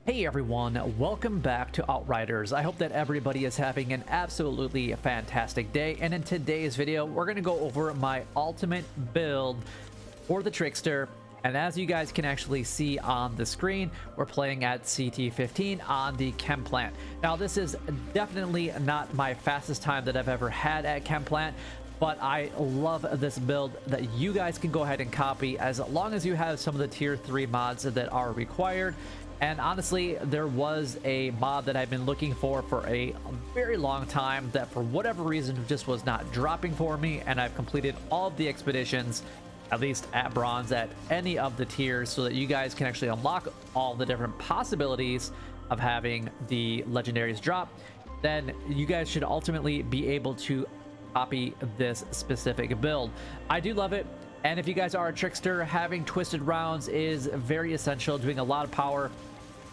Hey everyone, welcome back to Outriders. I hope that everybody is having an absolutely fantastic day, and in today's video we're going to go over my ultimate build for the Trickster. And as you guys can actually see on the screen, we're playing at CT15 on the Chem Plant. Now this is definitely not my fastest time that I've ever had at Chem Plant, but I love this build that you guys can go ahead and copy as long as you have some of the tier 3 mods that are required. And honestly, there was a mod that I've been looking for a very long time that for whatever reason just was not dropping for me, and I've completed all of the expeditions, at least at bronze, at any of the tiers, so that you guys can actually unlock all the different possibilities of having the legendaries drop. Then you guys should ultimately be able to copy this specific build. I do love it. And if you guys are a Trickster, having twisted rounds is very essential, doing a lot of power,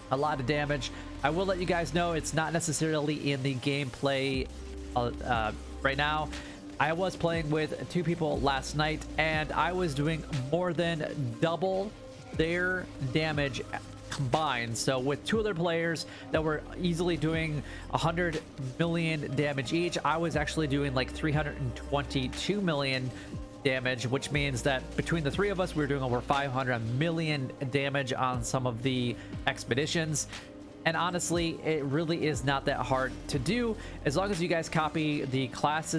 a lot of damage. I will let you guys know it's not necessarily in the gameplay right now. I was playing with 2 people last night, and I was doing more than double their damage combined. So with 2 other players that were easily doing 100 million damage each, I was actually doing like 322 million damage, which means that between the 3 of us, we were doing over 500 million damage on some of the expeditions. And honestly, it really is not that hard to do as long as you guys copy the class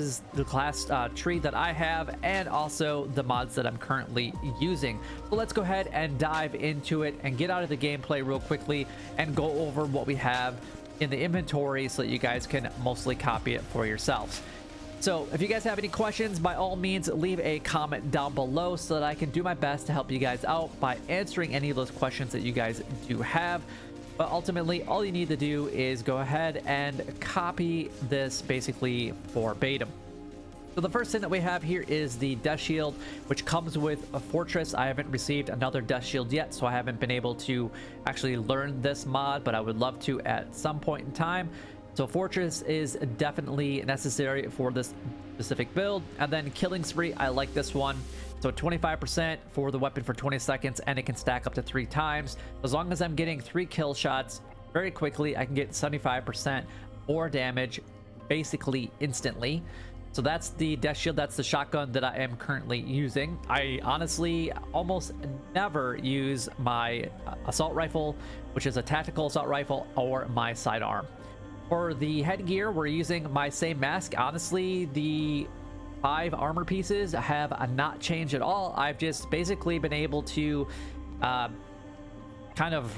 tree that I have, and also the mods that I'm currently using. So let's go ahead and dive into it and get out of the gameplay real quickly and go over what we have in the inventory so that you guys can mostly copy it for yourselves. So if you guys have any questions, by all means leave a comment down below so that I can do my best to help you guys out by answering any of those questions that you guys do have. But ultimately, all you need to do is go ahead and copy this basically verbatim. So the first thing that we have here is the Death Shield, which comes with a Fortress. I haven't received another Death Shield yet, so I haven't been able to actually learn this mod, but I would love to at some point in time. So Fortress is definitely necessary for this specific build. And then Killing Spree, I like this one. So 25% for the weapon for 20 seconds, and it can stack up to 3 times. As long as I'm getting 3 kill shots very quickly, I can get 75% more damage basically instantly. So that's the Death Shield. That's the shotgun that I am currently using. I honestly almost never use my assault rifle, which is a tactical assault rifle, or my sidearm. For the headgear, we're using my same mask. Honestly, the 5 armor pieces have not changed at all. I've just basically been able to kind of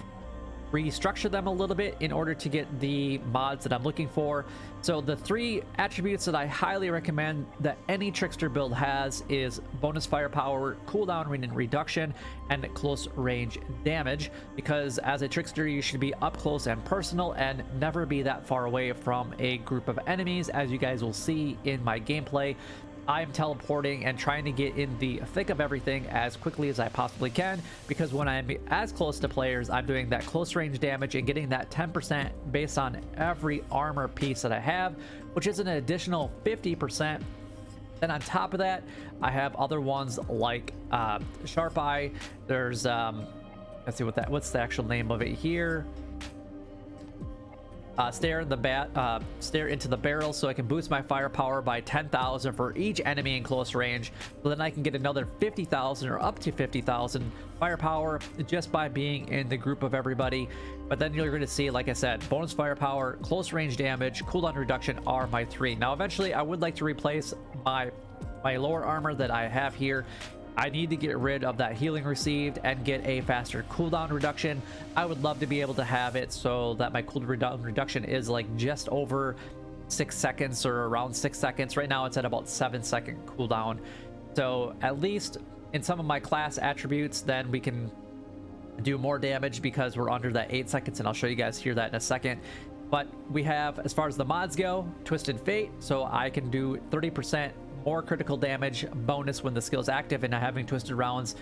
restructure them a little bit in order to get the mods that I'm looking for. So the 3 attributes that I highly recommend that any Trickster build has is bonus firepower, cooldown reduction, and close range damage, because as a Trickster you should be up close and personal and never be that far away from a group of enemies. As you guys will see in my gameplay, I'm teleporting and trying to get in the thick of everything as quickly as I possibly can, because when I'm as close to players, I'm doing that close range damage and getting that 10% based on every armor piece that I have, which is an additional 50%. Then on top of that, I have other ones like Sharp Eye. There's let's see what's the actual name of it here. Stare into the barrel, so I can boost my firepower by 10,000 for each enemy in close range. So then I can get another 50,000 or up to 50,000 firepower just by being in the group of everybody. But then you're going to see, like I said, bonus firepower, close range damage, cooldown reduction are my 3. Now eventually I would like to replace my lower armor that I have here. I need to get rid of that healing received and get a faster cooldown reduction. I would love to be able to have it so that my cooldown reduction is like just over 6 seconds or around 6 seconds. Right now it's at about 7-second cooldown. So at least in some of my class attributes, then we can do more damage because we're under that 8 seconds, and I'll show you guys here that in a second. But we have, as far as the mods go, Twisted Fate, so I can do 30% more critical damage bonus when the skill is active, and having twisted rounds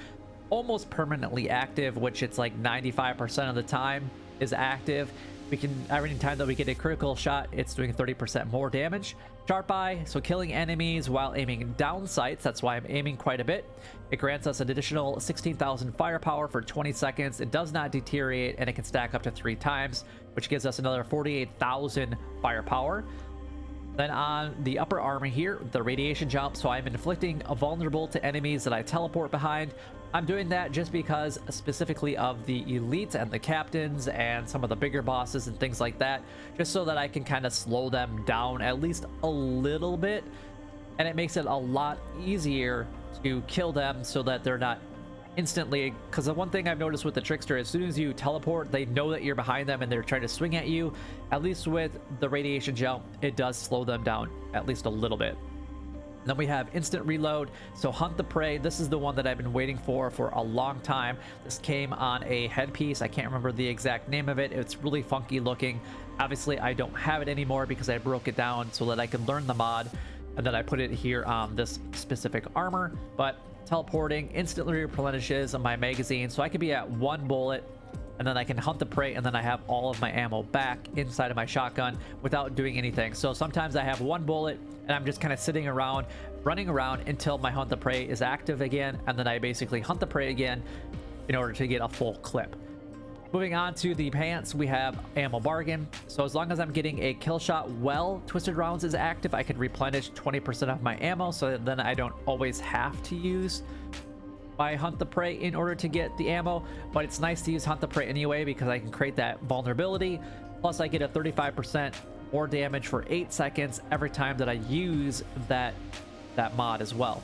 almost permanently active, which it's like 95% of the time is active. We can, every time that we get a critical shot, it's doing 30% more damage. Sharp Eye, so killing enemies while aiming down sights. That's why I'm aiming quite a bit. It grants us an additional 16,000 firepower for 20 seconds. It does not deteriorate, and it can stack up to 3 times, which gives us another 48,000 firepower. Then on the upper armor here, the radiation jump, so I'm inflicting a vulnerable to enemies that I teleport behind. I'm doing that just because specifically of the elites and the captains and some of the bigger bosses and things like that, just so that I can kind of slow them down at least a little bit, and it makes it a lot easier to kill them so that they're not instantly, because the one thing I've noticed with the Trickster, as soon as you teleport, they know that you're behind them and they're trying to swing at you. At least with the radiation jump, it does slow them down at least a little bit. Then we have instant reload, so Hunt the Prey. This is the one that I've been waiting for a long time. This came on a headpiece. I can't remember the exact name of it. It's really funky looking. Obviously I don't have it anymore because I broke it down so that I could learn the mod, and then I put it here on this specific armor. But teleporting instantly replenishes my magazine, so I could be at 1 bullet and then I can hunt the prey, and then I have all of my ammo back inside of my shotgun without doing anything. So sometimes I have 1 bullet and I'm just kind of sitting around, running around until my hunt the prey is active again, and then I basically hunt the prey again in order to get a full clip. Moving on to the pants, we have ammo bargain. So as long as I'm getting a kill shot while Twisted Rounds is active, I can replenish 20% of my ammo, so that then I don't always have to use my Hunt the Prey in order to get the ammo. But it's nice to use Hunt the Prey anyway because I can create that vulnerability. Plus I get a 35% more damage for 8 seconds every time that I use that mod as well,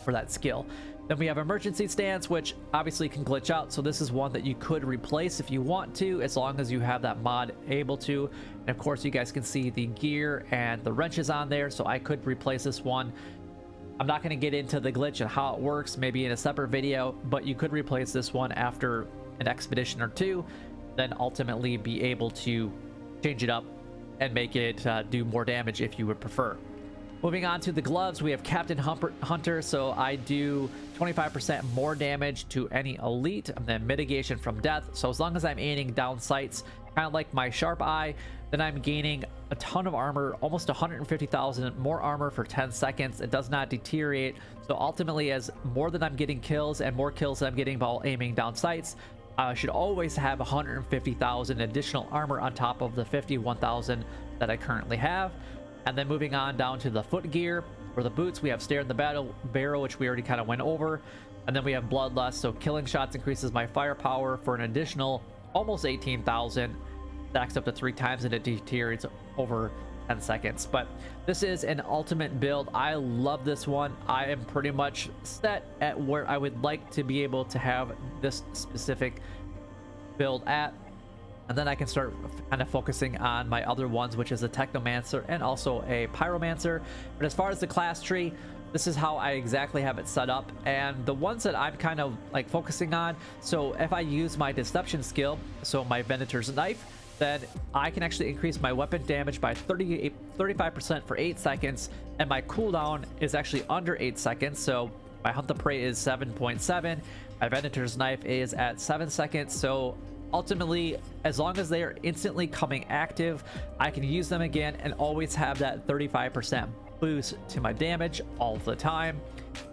for that skill. Then we have Emergency Stance, which obviously can glitch out, so this is one that you could replace if you want to, as long as you have that mod able to. And of course you guys can see the gear and the wrenches on there, so I could replace this one. I'm not going to get into the glitch and how it works, maybe in a separate video, but you could replace this one after an expedition or 2, then ultimately be able to change it up and make it do more damage if you would prefer. Moving on to the gloves, we have Captain Hunter, so I do 25% more damage to any elite, and then mitigation from death. So as long as I'm aiming down sights, kind of like my Sharp Eye, then I'm gaining a ton of armor, almost 150,000 more armor for 10 seconds. It does not deteriorate. So ultimately, as more than I'm getting kills and more kills I'm getting while aiming down sights, I should always have 150,000 additional armor on top of the 51,000 that I currently have. And then moving on down to the foot gear, for the boots, we have Stare in the Barrel, which we already kind of went over. And then we have Bloodlust, so killing shots increases my firepower for an additional almost 18,000. Stacks up to 3 times, and it deteriorates over 10 seconds. But this is an ultimate build. I love this one. I am pretty much set at where I would like to be able to have this specific build at. And then I can start kind of focusing on my other ones, which is a Technomancer and also a Pyromancer. But as far as the class tree, this is how I exactly have it set up. And the ones that I'm kind of like focusing on, so if I use my Deception skill, so my Venator's Knife, then I can actually increase my weapon damage by 35% for 8 seconds. And my cooldown is actually under 8 seconds. So my Hunt the Prey is 7.7. My Venator's Knife is at 7 seconds. So ultimately, as long as they are instantly coming active, I can use them again and always have that 35% boost to my damage all the time.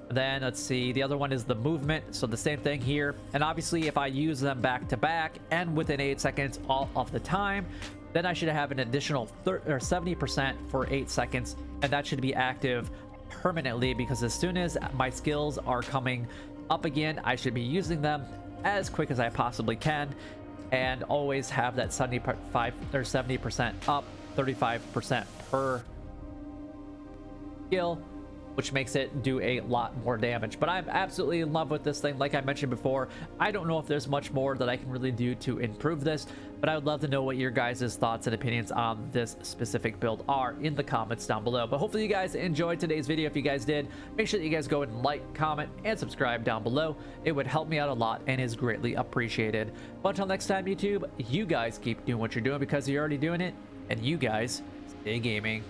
Then let's see, the other one is the movement, so the same thing here. And obviously if I use them back to back and within 8 seconds all of the time, then I should have an additional 70% for 8 seconds, and that should be active permanently, because as soon as my skills are coming up again, I should be using them as quick as I possibly can, and always have that 75 or 70% up, 35% per skill, which makes it do a lot more damage. But I'm absolutely in love with this thing. Like I mentioned before, I don't know if there's much more that I can really do to improve this, but I would love to know what your guys' thoughts and opinions on this specific build are in the comments down below. But hopefully you guys enjoyed today's video. If you guys did, make sure that you guys go and like, comment, and subscribe down below. It would help me out a lot and is greatly appreciated. But until next time, YouTube, you guys keep doing what you're doing because you're already doing it, and you guys stay gaming.